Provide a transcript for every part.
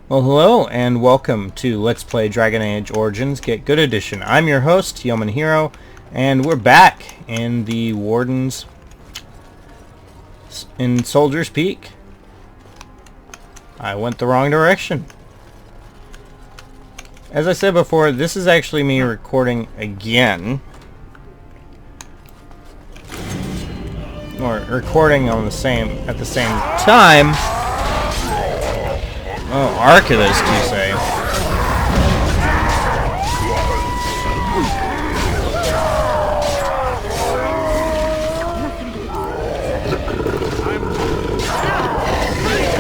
Well, hello and welcome to Let's Play Dragon Age Origins Get Good Edition. I'm your host, Yeoman Hero, and we're back in the Wardens in Soldier's Peak. I went the wrong direction. As I said before, this is actually me recording again. Or recording on at the same time. Oh, Archivist, you say?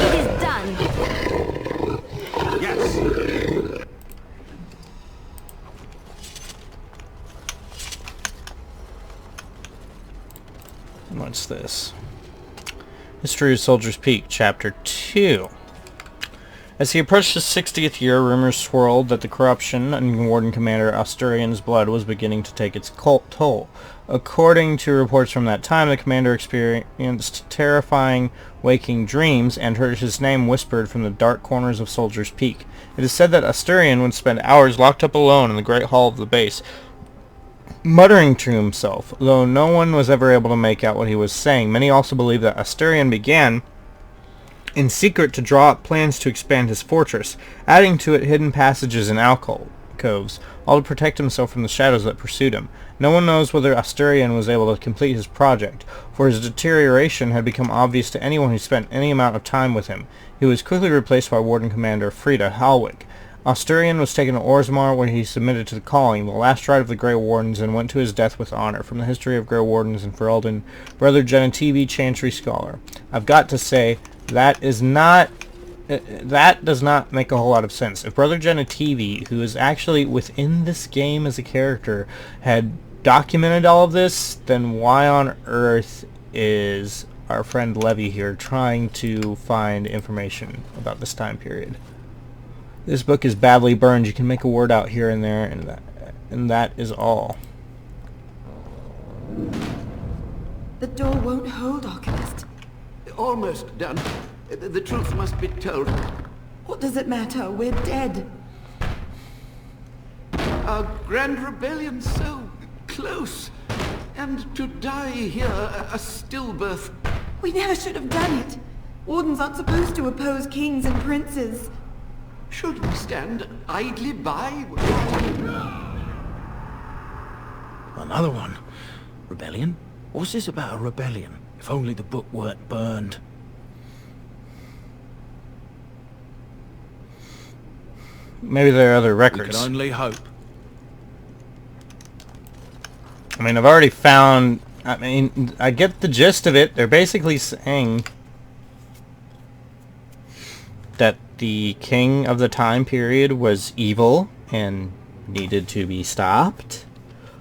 It is done. Yes. What's this? History of Soldier's Peak, Chapter 2. As he approached his 60th year, rumors swirled that the corruption in Warden Commander Asturian's blood was beginning to take its toll. According to reports from that time, the commander experienced terrifying waking dreams and heard his name whispered from the dark corners of Soldier's Peak. It is said that Asturian would spend hours locked up alone in the great hall of the base, muttering to himself, though no one was ever able to make out what he was saying. Many also believe that Asturian began in secret to draw up plans to expand his fortress, adding to it hidden passages and alcoves, all to protect himself from the shadows that pursued him. No one knows whether Asturian was able to complete his project, for his deterioration had become obvious to anyone who spent any amount of time with him. He was quickly replaced by Warden Commander Frida Halwig. Asturian was taken to Orzammar where he submitted to the calling, the last rite of the Grey Wardens, and went to his death with honor. From the history of Grey Wardens in Ferelden, Brother Genitivi, Chantry Scholar. I've got to say, that does not make a whole lot of sense. If Brother Genitivi, who is actually within this game as a character, had documented all of this, then why on earth is our friend Levy here trying to find information about this time period? This book is badly burned. You can make a word out here and there, and that is all. The door won't hold, Archivist. Almost done. The truth must be told. What does it matter? We're dead. Our grand rebellion so close. And to die here, a stillbirth. We never should have done it. Wardens aren't supposed to oppose kings and princes. Should we stand idly by? Another one. Rebellion? What's this about a rebellion? If only the book weren't burned. Maybe there are other We can records. only hope. I mean, I've already found... I get the gist of it. They're basically saying that the king of the time period was evil and needed to be stopped.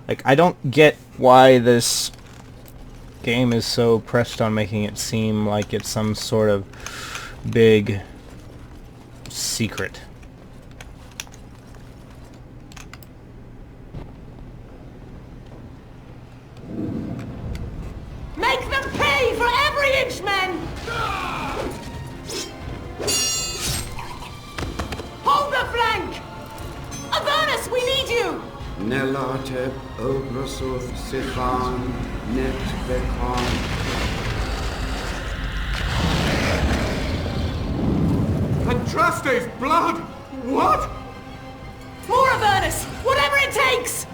Like, I don't get why this game is so pressed on making it seem like it's some sort of big secret. Make them pay for every inch, men! Hold the flank! Avernus, we need you! Nelate ogrosoth sefan net bekon. Andraste's blood? What? More Avernus! Whatever it takes!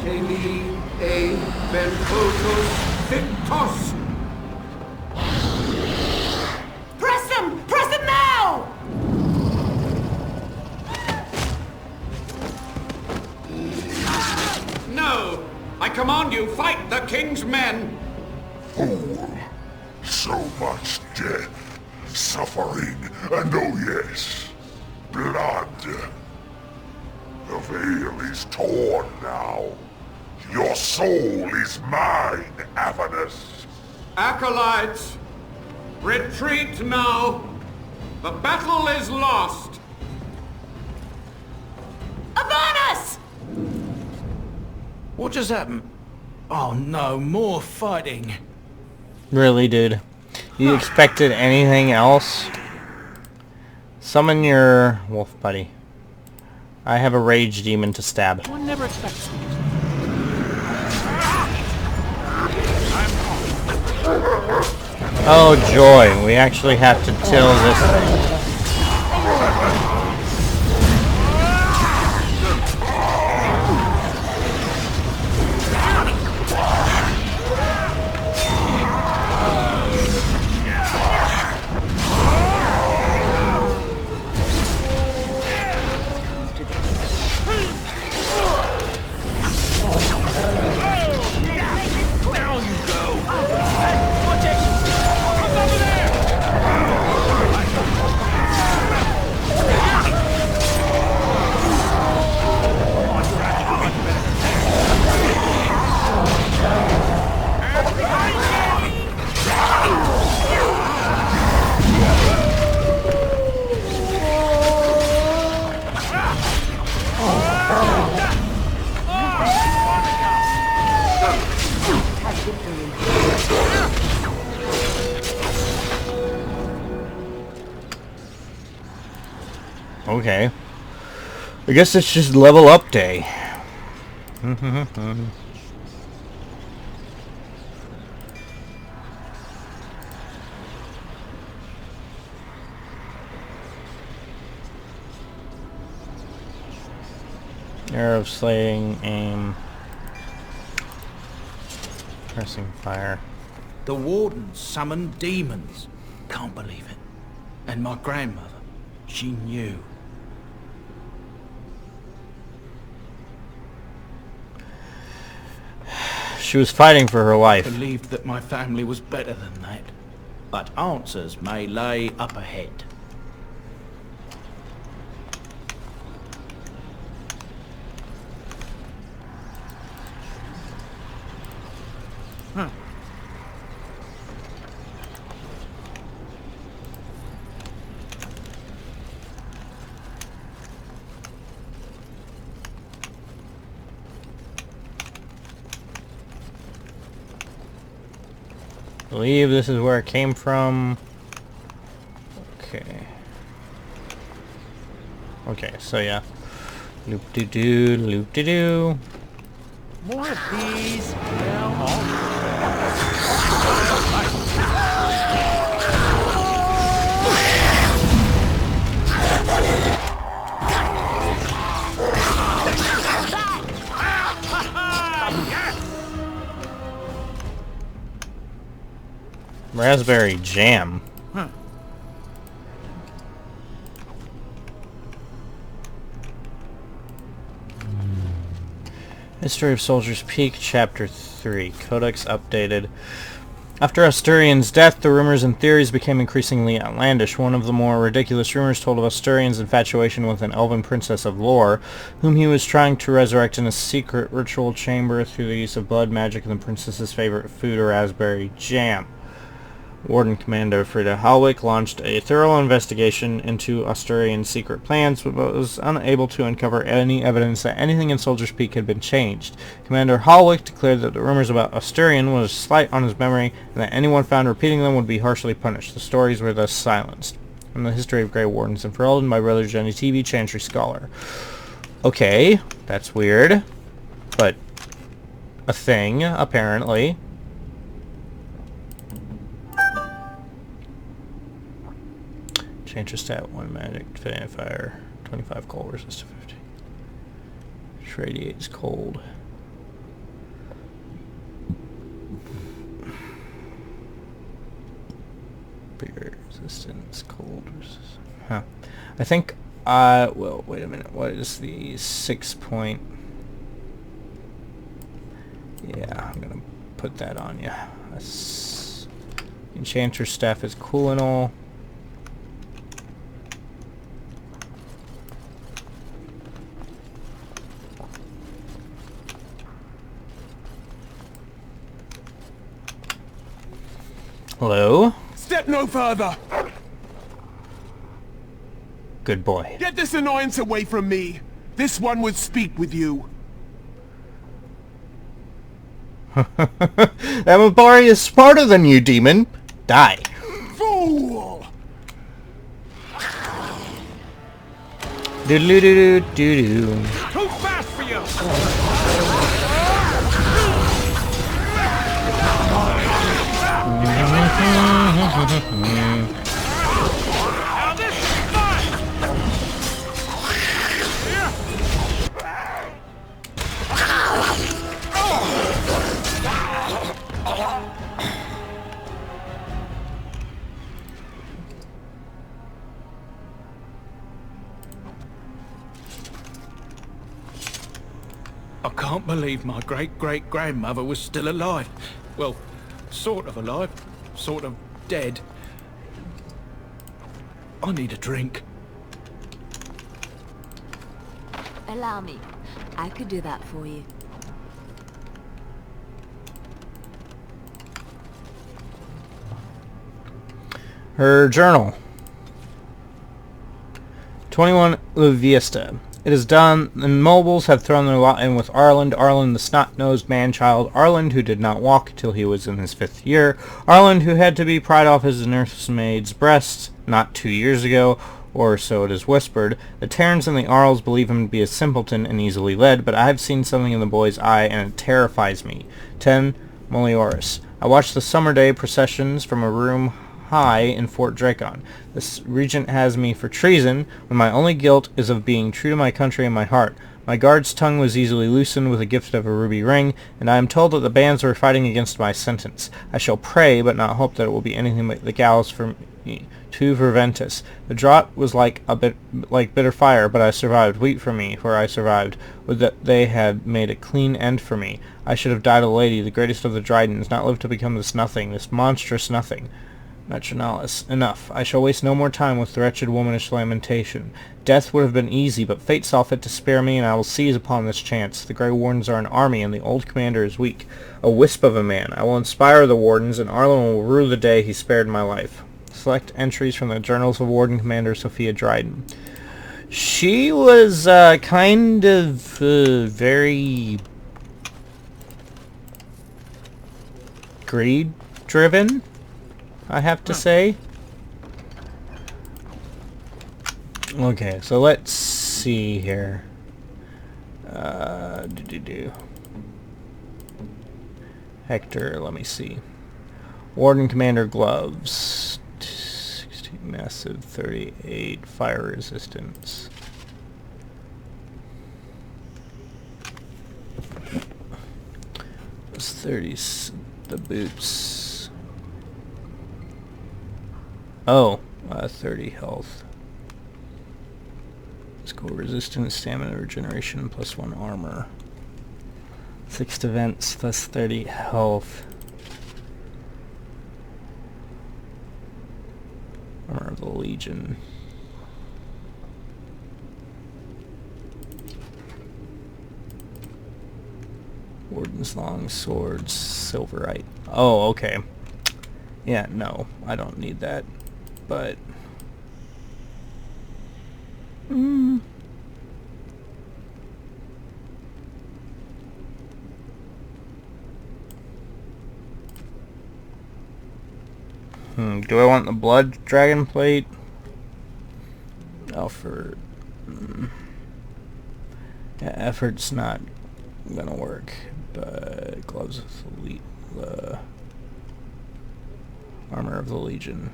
Keli e benfotos victos. Press them! Press them now! No! I command you, fight the king's men! Fool! So much death, suffering, and oh yes, blood. The veil is torn now. Your soul is mine, Avernus. Acolytes, retreat now! The battle is lost! Avernus! What just happened? Oh no, more fighting. Really, dude? You expected anything else? Summon your wolf buddy. I have a rage demon to stab. One never expects me. Oh joy, we actually have to till this thing. Okay. I guess it's just level up day. Arrow of slaying, aim, pressing fire. The wardens summoned demons. Can't believe it. And my grandmother, she knew. She was fighting for her life. Believed that my family was better than that. But answers may lay up ahead. I believe this is where it came from. Okay. Okay, so yeah. Loop-de-doo, loop-de-doo. More of these. Raspberry jam. History of Soldier's Peak, Chapter 3. Codex updated. After Asturian's death, the rumors and theories became increasingly outlandish. One of the more ridiculous rumors told of Asturian's infatuation with an elven princess of Lore, whom he was trying to resurrect in a secret ritual chamber through the use of blood magic and the princess's favorite food, raspberry jam. Warden Commander Frida Halwick launched a thorough investigation into Asturian's secret plans, but was unable to uncover any evidence that anything in Soldier's Peak had been changed. Commander Halwick declared that the rumors about Asturian was a slight on his memory, and that anyone found repeating them would be harshly punished. The stories were thus silenced. From the History of Grey Wardens and Ferelden by Brother Jenny TV, Chantry Scholar. Okay, that's weird, but a thing, apparently. Change your stat 1 magic, fire, 25 cold, resist to 50. Which radiates cold. Bigger resistance, cold resistance. Huh. I think, well, wait a minute. What is the 6 point? Yeah, I'm gonna put that on you. Enchanter's staff is cool and all. Hello? Step no further! Good boy. Get this annoyance away from me! This one would speak with you. Amabari is smarter than you, demon! Die. Fool! Do-do-do-do-do-do. Too fast for you! Now this is fun! I can't believe my great-great-grandmother was still alive. Well, sort of alive, sort of dead. I need a drink. Allow me. I could do that for you. Her journal. 21 Luviesta. It is done. The nobles have thrown their lot in with Arland. Arland, the snot-nosed man-child. Arland, who did not walk till he was in his 5th year. Arland, who had to be pried off his nursemaid's breasts not 2 years ago, or so it is whispered. The Terrans and the Arls believe him to be a simpleton and easily led, but I have seen something in the boy's eye, and it terrifies me. 10 Molioris. I watched the summer day processions from a room high in Fort Dracon. This regent has me for treason, when my only guilt is of being true to my country and my heart. My guard's tongue was easily loosened with the gift of a ruby ring, and I am told that the bands were fighting against my sentence. I shall pray, but not hope that it will be anything but the gallows for me. To Verventus. The draught was like bitter fire, but I survived. Weep for me, for I survived. Would that they had made a clean end for me. I should have died a lady, the greatest of the Dryadens, not lived to become this nothing, this monstrous nothing. Matronalis. Enough. I shall waste no more time with the wretched womanish lamentation. Death would have been easy, but fate saw fit to spare me, and I will seize upon this chance. The Grey Wardens are an army, and the old commander is weak. A wisp of a man. I will inspire the Wardens, and Arlen will rue the day he spared my life. Select entries from the Journals of Warden Commander Sophia Dryden. She was kind of very greed-driven, I have to say. Okay, so let's see here. Hector, let me see. Warden Commander gloves. 16 massive, 38 fire resistance. It's 30 the boots. Oh, 30 health. Skill resistance, stamina regeneration, +1 armor. 6 events, plus 30 health. Armor of the Legion. Warden's long swords, silverite. Oh, okay. Yeah, no, I don't need that. But do I want the blood dragon plate? Effort. Yeah, effort's not gonna work, but gloves of the armor of the Legion.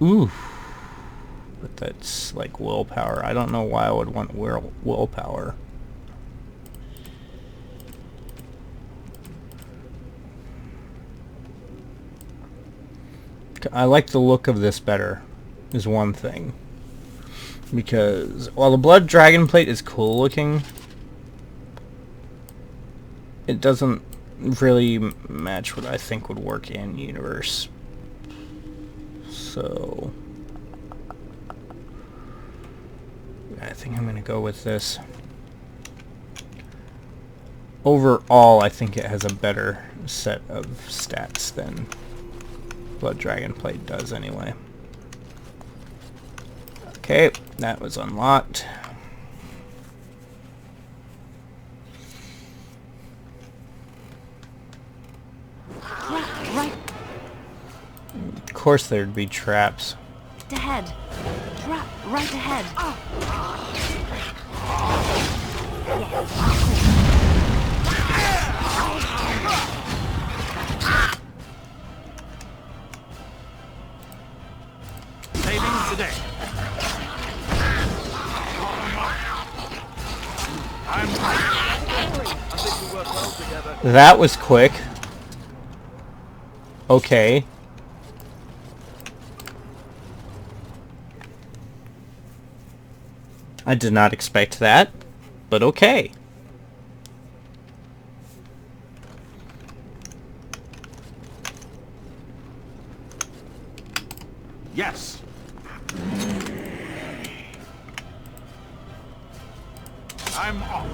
Ooh, but that's like willpower. I don't know why I would want willpower. I like the look of this better, is one thing. Because while the blood dragon plate is cool looking, it doesn't really match what I think would work in universe. So I think I'm going to go with this. Overall, I think it has a better set of stats than Blood Dragon Plate does anyway. Okay, that was unlocked. Right. Of course there'd be traps. Ahead. Trap. right ahead. Savings today. That was quick. Okay. I did not expect that, but okay. Yes. I'm off.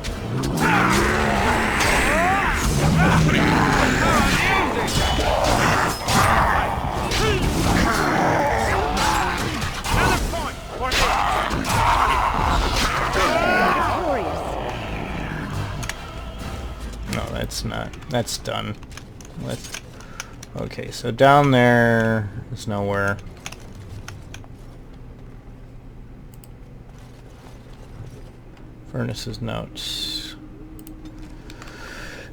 No, that's not. That's done. Okay, so down there is nowhere. Furnace's notes.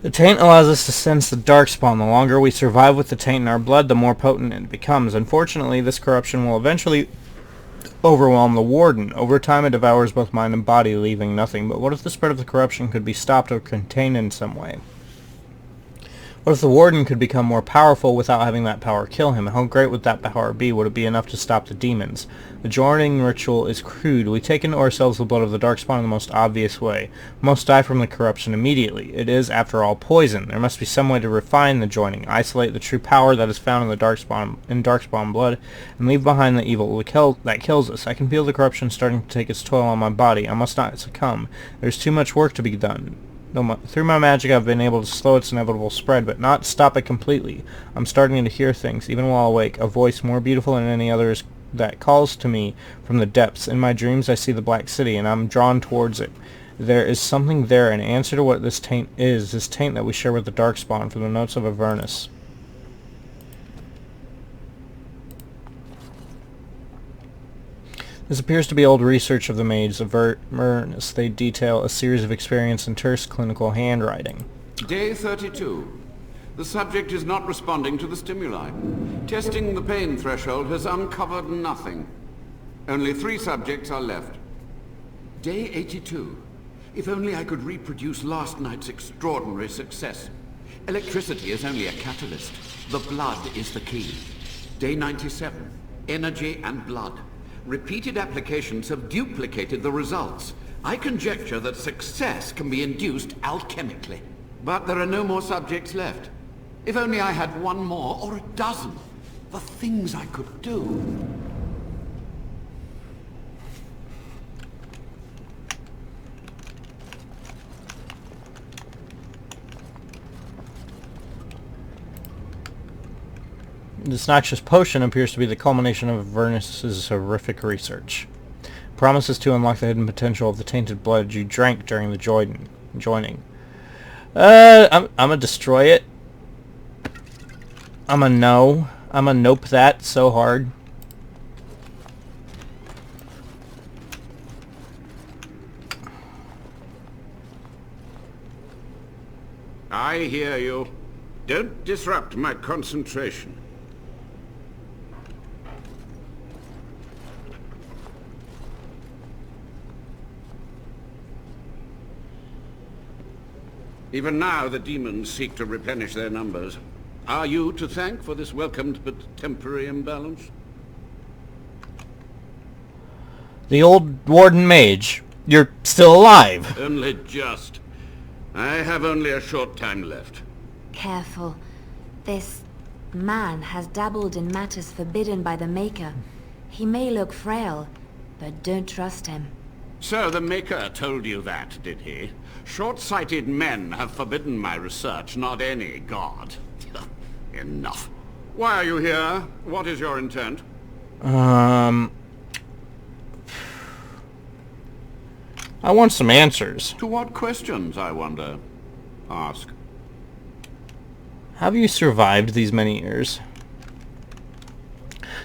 The taint allows us to sense the darkspawn. The longer we survive with the taint in our blood, the more potent it becomes. Unfortunately, this corruption will eventually overwhelm the Warden. Over time, it devours both mind and body, leaving nothing. But what if the spread of the corruption could be stopped or contained in some way? What if the Warden could become more powerful without having that power kill him? How great would that power be? Would it be enough to stop the demons? The joining ritual is crude. We take into ourselves the blood of the Darkspawn in the most obvious way. We must die from the corruption immediately. It is, after all, poison. There must be some way to refine the joining, isolate the true power that is found in the Darkspawn blood, and leave behind the evil that kills us. I can feel the corruption starting to take its toll on my body. I must not succumb. There's too much work to be done. Through my magic I've been able to slow its inevitable spread, but not stop it completely. I'm starting to hear things, even while awake. A voice more beautiful than any other that calls to me from the depths. In my dreams I see the Black City, and I'm drawn towards it. There is something there, an answer to what this taint is, this taint that we share with the Darkspawn, from the notes of Avernus. This appears to be old research of the maids of Avernus. They detail a series of experience in terse clinical handwriting. Day 32. The subject is not responding to the stimuli. Testing the pain threshold has uncovered nothing. Only 3 subjects are left. Day 82. If only I could reproduce last night's extraordinary success. Electricity is only a catalyst. The blood is the key. Day 97. Energy and blood. Repeated applications have duplicated the results. I conjecture that success can be induced alchemically. But there are no more subjects left. If only I had 1 more, or a dozen. The things I could do. This noxious potion appears to be the culmination of Avernus's horrific research. Promises to unlock the hidden potential of the tainted blood you drank during the joining. I'm gonna destroy it. I'm a no. I'm a nope that so hard. I hear you. Don't disrupt my concentration. Even now, the demons seek to replenish their numbers. Are you to thank for this welcomed but temporary imbalance? The old Warden Mage. You're still alive. Only just. I have only a short time left. Careful. This man has dabbled in matters forbidden by the Maker. He may look frail, but don't trust him. So the Maker told you that, did he? Short-sighted men have forbidden my research, not any god. Enough. Why are you here? What is your intent? I want some answers. To what questions, I wonder? Ask. Have you survived these many years?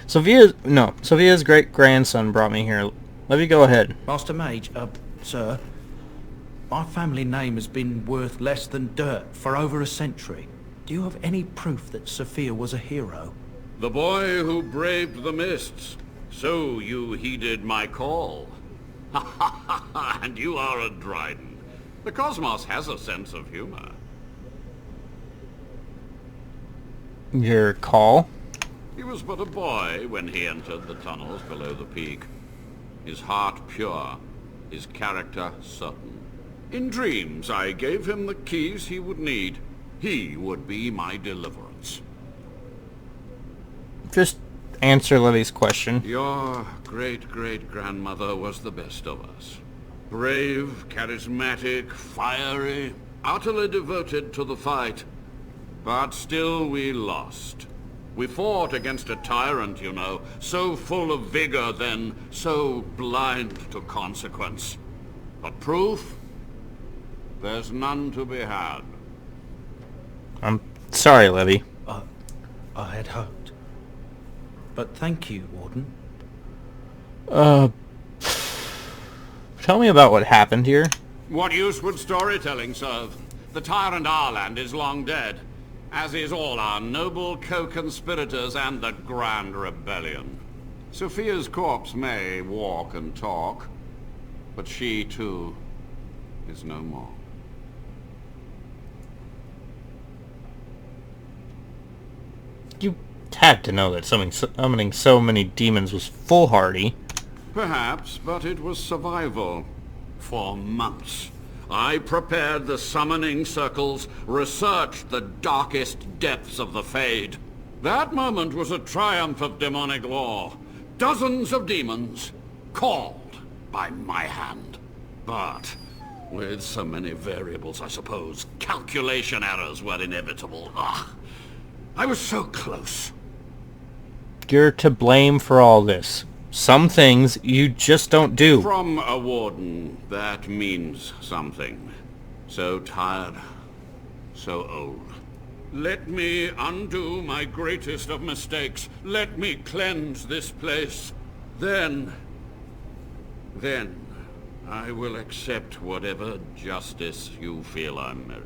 Sophia's great-grandson brought me here Levy, go ahead. Master Mage, sir, my family name has been worth less than dirt for over a century. Do you have any proof that Sophia was a hero? The boy who braved the mists. So you heeded my call. And you are a Dryden. The cosmos has a sense of humor. Your call? He was but a boy when he entered the tunnels below the peak. His heart pure, his character certain. In dreams, I gave him the keys he would need. He would be my deliverance. Just answer Levy's question. Your great-great-grandmother was the best of us. Brave, charismatic, fiery, utterly devoted to the fight. But still we lost. We fought against a tyrant, you know, so full of vigor then, so blind to consequence. But proof? There's none to be had. I'm sorry, Levy. I had hoped. But thank you, Warden. Tell me about what happened here. What use would storytelling serve? The tyrant Arland is long dead, as is all our noble co-conspirators and the Grand Rebellion. Sophia's corpse may walk and talk, but she, too, is no more. You had to know that summoning so many demons was foolhardy. Perhaps, but it was survival. For months, I prepared the summoning circles, researched the darkest depths of the Fade. That moment was a triumph of demonic law. Dozens of demons, called by my hand. But with so many variables, I suppose, calculation errors were inevitable. Ugh. I was so close. You're to blame for all this. Some things you just don't do. From a warden, that means something. So tired, so old. Let me undo my greatest of mistakes. Let me cleanse this place. Then I will accept whatever justice you feel I merit.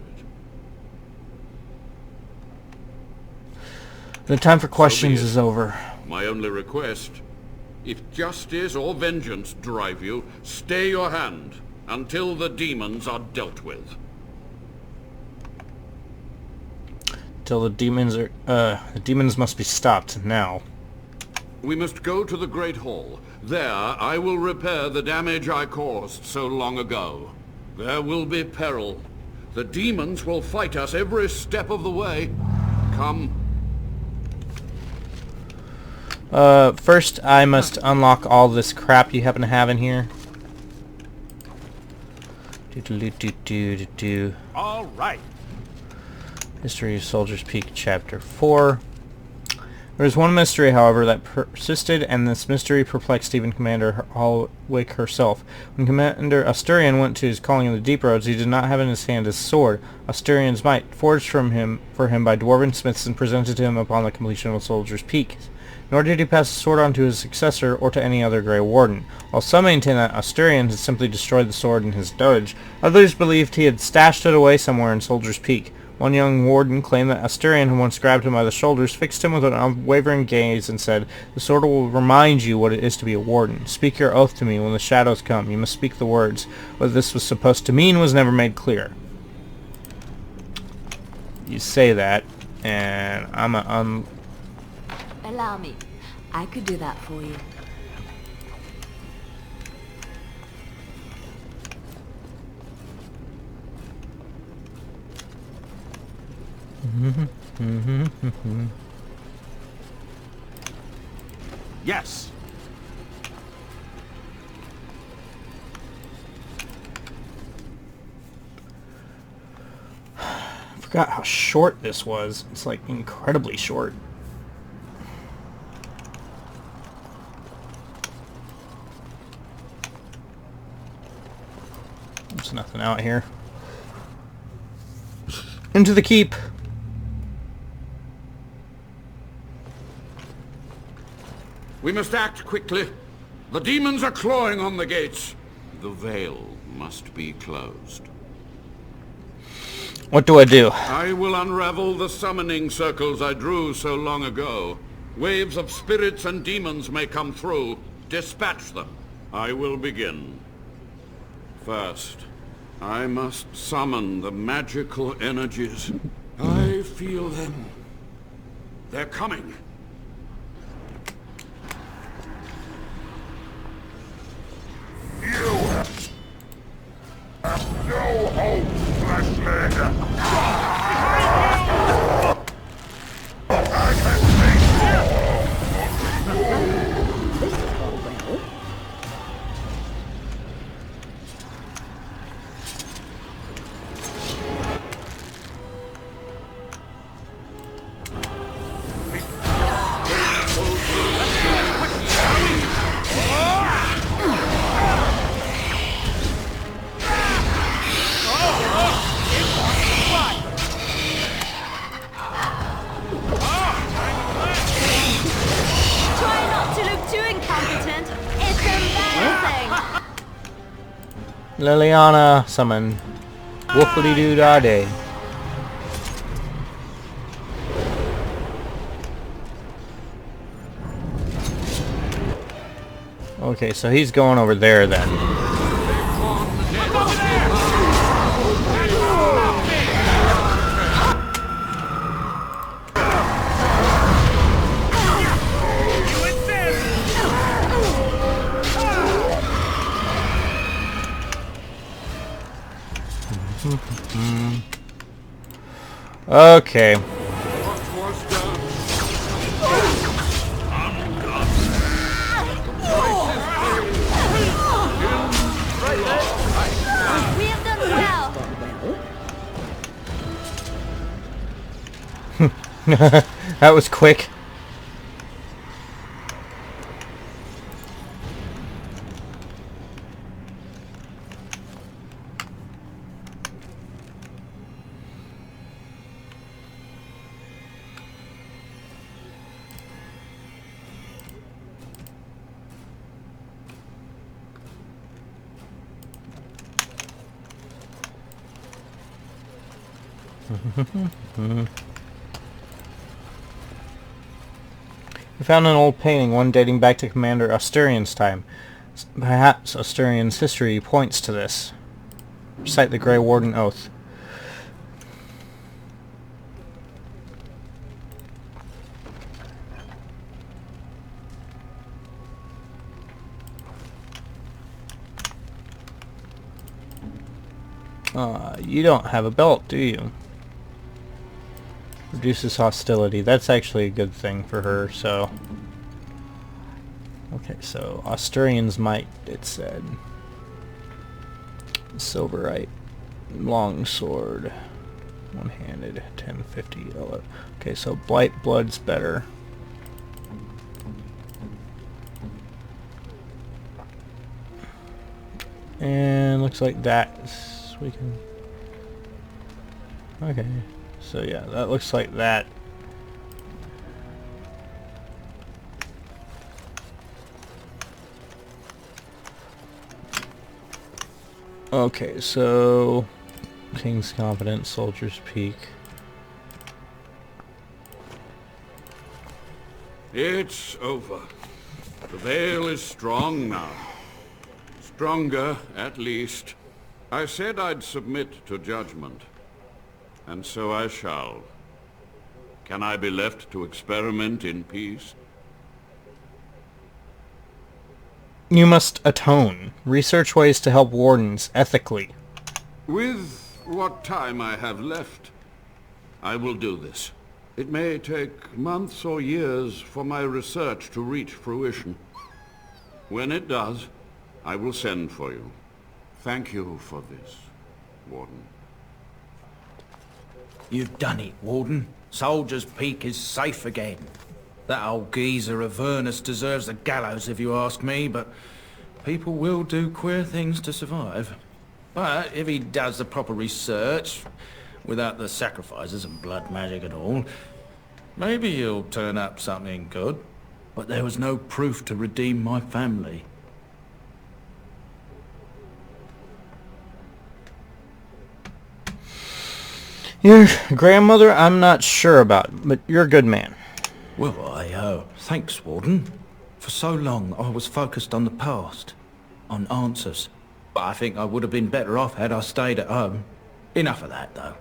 The time for questions is over. My only request, if justice or vengeance drive you, stay your hand until the demons are dealt with. Till the demons must be stopped now. We must go to the Great Hall. There, I will repair the damage I caused so long ago. There will be peril. The demons will fight us every step of the way. Come. First I must unlock all this crap you happen to have in here. All right. History of Soldier's Peak, Chapter 4. There was one mystery, however, that persisted, and this mystery perplexed even Commander Hallwyck herself. When Commander Asturion went to his calling in the Deep Roads, he did not have in his hand his sword, Asturion's might, forged for him by dwarven smiths and presented to him upon the completion of Soldier's Peak. Nor did he pass the sword on to his successor or to any other Grey Warden. While some maintain that Asturion had simply destroyed the sword in his doge, others believed he had stashed it away somewhere in Soldier's Peak. One young warden claimed that Asturion had once grabbed him by the shoulders, fixed him with an unwavering gaze, and said, "The sword will remind you what it is to be a warden. Speak your oath to me when the shadows come. You must speak the words." What this was supposed to mean was never made clear. You say that, and I'm a Allow me. I could do that for you. Yes. I forgot how short this was. It's like incredibly short. There's nothing out here. Into the keep. We must act quickly. The demons are clawing on the gates. The veil must be closed. What do I do? I will unravel the summoning circles I drew so long ago. Waves of spirits and demons may come through. Dispatch them. I will begin. First, I must summon the magical energies. I feel them. They're coming. You have no hope, fleshman! I can take Try not to look too incompetent. It's embarrassing. Liliana, summon. Woofly-doo-dah-day. Okay, so he's going over there then. Okay. We have done well. That was quick. We found an old painting, one dating back to Commander Asturian's time. Perhaps Asturian's history points to this. Recite the Grey Warden Oath. You don't have a belt, do you? Reduces hostility. That's actually a good thing for her, so... Okay, so Asturian's Might, it said. Silverite. Longsword. One-handed. 1050. Okay, so Blight Blood's better. And looks like that we can... Okay, so yeah, that looks like that. Okay, so King's Confidence, Soldier's Peak. It's over. The veil is strong now. Stronger, at least. I said I'd submit to judgment. And so I shall. Can I be left to experiment in peace? You must atone. Research ways to help wardens ethically. With what time I have left, I will do this. It may take months or years for my research to reach fruition. When it does, I will send for you. Thank you for this, Warden. You've done it, Warden. Soldier's Peak is safe again. That old geezer Avernus deserves the gallows if you ask me, but people will do queer things to survive. But if he does the proper research, without the sacrifices and blood magic and all, maybe he'll turn up something good. But there was no proof to redeem my family. Your grandmother, I'm not sure about, but you're a good man. Well, thanks, Warden. For so long, I was focused on the past, on answers. But I think I would have been better off had I stayed at home. Enough of that, though.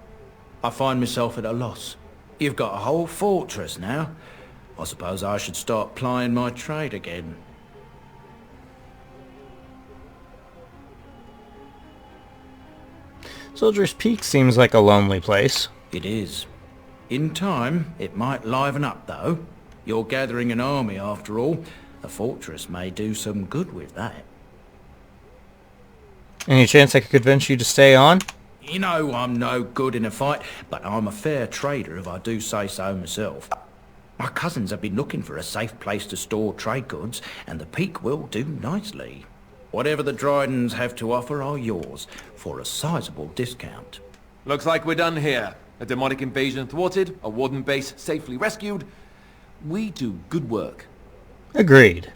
I find myself at a loss. You've got a whole fortress now. I suppose I should start plying my trade again. Soldier's Peak seems like a lonely place. It is. In time, it might liven up, though. You're gathering an army, after all. The fortress may do some good with that. Any chance I could convince you to stay on? You know I'm no good in a fight, but I'm a fair trader if I do say so myself. My cousins have been looking for a safe place to store trade goods, and the Peak will do nicely. Whatever the Drydens have to offer are yours, for a sizable discount. Looks like we're done here. A demonic invasion thwarted, a warden base safely rescued. We do good work. Agreed.